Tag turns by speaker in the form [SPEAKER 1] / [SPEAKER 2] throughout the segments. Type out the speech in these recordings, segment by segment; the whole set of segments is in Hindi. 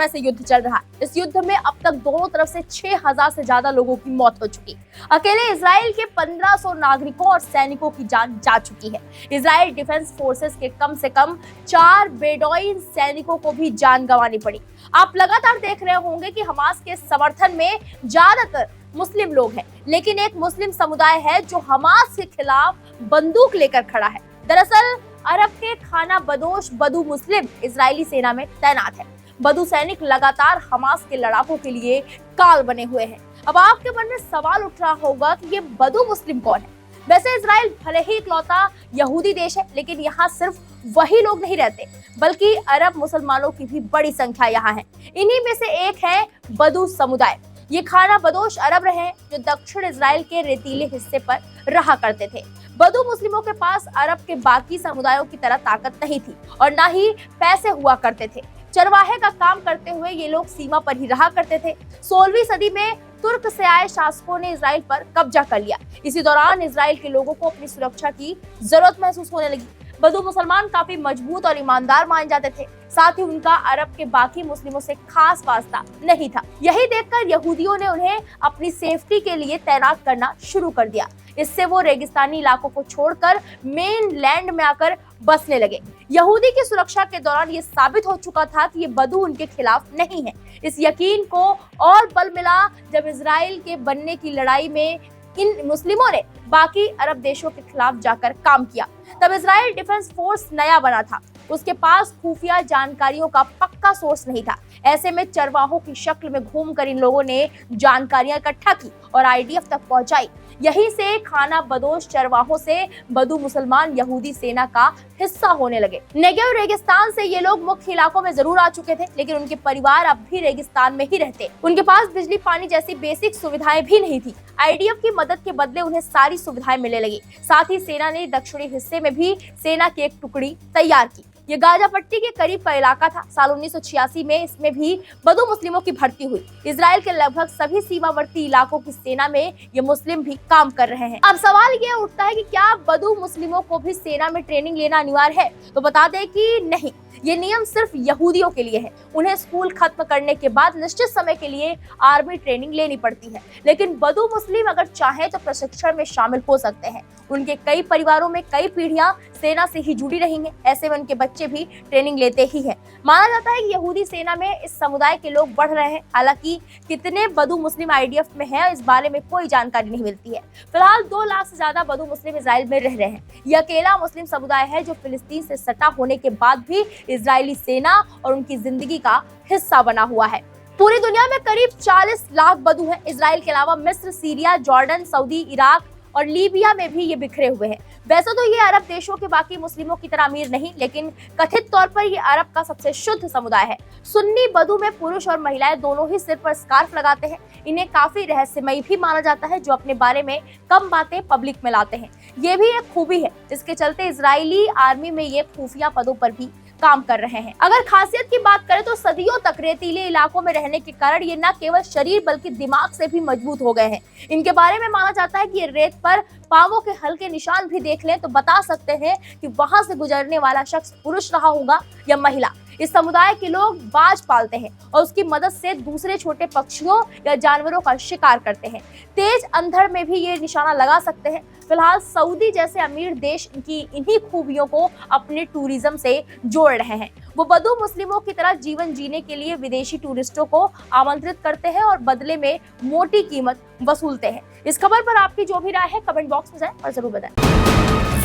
[SPEAKER 1] समय से युद्ध चल रहा है। इस युद्ध में अब तक दोनों तरफ से 6000 से ज्यादा लोगों की मौत हो चुकी। अकेले इजराइल के 1500 नागरिकों और सैनिकों की जान जा चुकी है। इजराइल डिफेंस फोर्सेस के कम से कम 4 बेडौइन सैनिकों को भी जान गंवानी पड़ी। आप लगातार देख रहे होंगे कि हमास के समर्थन में ज्यादातर मुस्लिम लोग हैं, लेकिन एक मुस्लिम समुदाय है जो हमास के खिलाफ बंदूक लेकर खड़ा है। दरअसल अरब के खाना बदोश बदू मुस्लिम इजरायली सेना में तैनात है। बदू सैनिक लगातार हमास के लड़ाकों के लिए काल बने हुए हैं। अब आपके मन में सवाल उठ रहा होगा कि ये बदू मुस्लिम कौन है? वैसे इजराइल भले ही इकलौता यहूदी देश है, लेकिन यहाँ सिर्फ वही लोग नहीं रहते, बल्कि अरब मुसलमानों की भी बड़ी संख्या यहाँ है। इन्हीं में से एक है बदू समुदाय। ये खाना बदोश अरब रहे जो दक्षिण इजराइल के रेतीले हिस्से पर रहा करते थे। बदू मुस्लिमों के पास अरब के बाकी समुदायों की तरह ताकत नहीं थी और न ही पैसे हुआ करते थे। चरवाहे का काम करते हुए ये लोग सीमा पर ही रहा करते थे। 16वीं सदी में तुर्क से आए शासकों ने इजराइल पर कब्जा कर लिया। इसी दौरान इजराइल के लोगों को अपनी सुरक्षा की जरूरत महसूस होने लगी। बदू मुसलमान काफी मजबूत और ईमानदार माने जाते थे, साथ ही उनका अरब के बाकी मुस्लिमों से खास वास्ता नहीं था। यही देखकर यहूदियों ने उन्हें अपनी सेफ्टी के लिए तैनात करना शुरू कर दिया। इससे वो रेगिस्तानी इलाकों को छोड़कर मेन लैंड में आकर बसने लगे। यहूदी की सुरक्षा के दौरान ये साबित हो चुका था कि ये बदू उनके खिलाफ नहीं है। इस यकीन को और बल मिला जब इजराइल के बनने की लड़ाई में इन मुस्लिमों ने बाकी अरब देशों के खिलाफ जाकर काम किया। तब इजराइल डिफेंस फोर्स नया बना था, उसके पास खुफिया जानकारियों का पक्का सोर्स नहीं था। ऐसे में चरवाहों की शक्ल में घूमकर इन लोगों ने जानकारियां इकट्ठा की और आईडीएफ तक पहुंचाई। यहीं से खाना बदोश चरवाहों से बदू मुसलमान यहूदी सेना का हिस्सा होने लगे। नेगेव रेगिस्तान से ये लोग मुख्य इलाकों में जरूर आ चुके थे, लेकिन उनके परिवार अब भी रेगिस्तान में ही रहते। उनके पास बिजली पानी जैसी बेसिक सुविधाएं भी नहीं थी। आईडीएफ की मदद के बदले उन्हें सारी सुविधाएं मिलने लगी। साथ ही सेना ने दक्षिणी हिस्से में भी सेना की एक टुकड़ी तैयार की। ये गाजा पट्टी के करीब का इलाका था। साल 1986 में इसमें भी बदू मुस्लिमों की भर्ती हुई। इजराइल के लगभग सभी सीमावर्ती इलाकों की सेना में ये मुस्लिम भी काम कर रहे हैं। अब सवाल ये उठता है कि क्या बदू मुस्लिमों को भी सेना में ट्रेनिंग लेना अनिवार्य है? तो बता दें कि नहीं, ये नियम सिर्फ यहूदियों के लिए है। उन्हें स्कूल खत्म करने के बाद निश्चित समय के लिए आर्मी ट्रेनिंग लेनी पड़ती है, लेकिन बदू मुस्लिम अगर चाहे तो प्रशिक्षण में शामिल हो सकते हैं। उनके कई परिवारों में कई पीढ़ियां सेना से ही जुड़ी रही हैं। ऐसे में उनके बच्चे भी ट्रेनिंग लेते ही हैं। माना जाता है कि यहूदी सेना में इस समुदाय के लोग बढ़ रहे हैं। हालांकि कितने बदू मुस्लिम आईडीएफ में हैं, इस बारे में कोई जानकारी नहीं मिलती है। फिलहाल 2 लाख से ज्यादा बदू मुस्लिम इजराइल में रह रहे हैं। यह अकेला मुस्लिम समुदाय है जो फिलिस्तीन से सटा होने के बाद भी इजरायली सेना और उनकी जिंदगी का हिस्सा बना हुआ है। पूरी दुनिया में करीब 40 लाख बदू हैं। इजराइल के अलावा मिस्र, सीरिया, जॉर्डन, सऊदी, इराक और लीबिया में भी ये बिखरे हुए हैं। वैसे तो ये अरब देशों के बाकी मुस्लिमों की तरह अमीर नहीं, लेकिन कथित तौर पर ये अरब का सबसे शुद्ध समुदाय है। सुन्नी बदू में पुरुष और महिलाएं दोनों ही सिर पर स्कार्फ लगाते हैं। इन्हें काफी रहस्यमयी भी माना जाता है, जो अपने बारे में कम बातें पब्लिक में लाते हैं। ये भी एक खूबी है, जिसके चलते इजरायली आर्मी में ये खुफिया पदों पर भी काम कर रहे हैं। अगर खासियत की बात करें तो सदियों तक रेतीले इलाकों में रहने के कारण ये न केवल शरीर बल्कि दिमाग से भी मजबूत हो गए हैं। इनके बारे में माना जाता है कि ये रेत पर पांवों के हल्के निशान भी देख लें तो बता सकते हैं कि वहां से गुजरने वाला शख्स पुरुष रहा होगा या महिला। इस समुदाय के लोग बाज पालते हैं और उसकी मदद से दूसरे छोटे पक्षियों या जानवरों का शिकार करते हैं। तेज अंधड़ में भी ये निशाना लगा सकते हैं। फिलहाल सऊदी जैसे अमीर देश इनकी इन्हीं खूबियों को अपने टूरिज्म से जोड़ रहे हैं। वो बदू मुस्लिमों की तरह जीवन जीने के लिए विदेशी टूरिस्टों को आमंत्रित करते हैं और बदले में मोटी कीमत वसूलते हैं। इस खबर पर आपकी जो भी राय है कमेंट बॉक्स में जाएं और जरूर बताएं।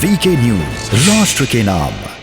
[SPEAKER 2] वीके न्यूज, राष्ट्र के नाम।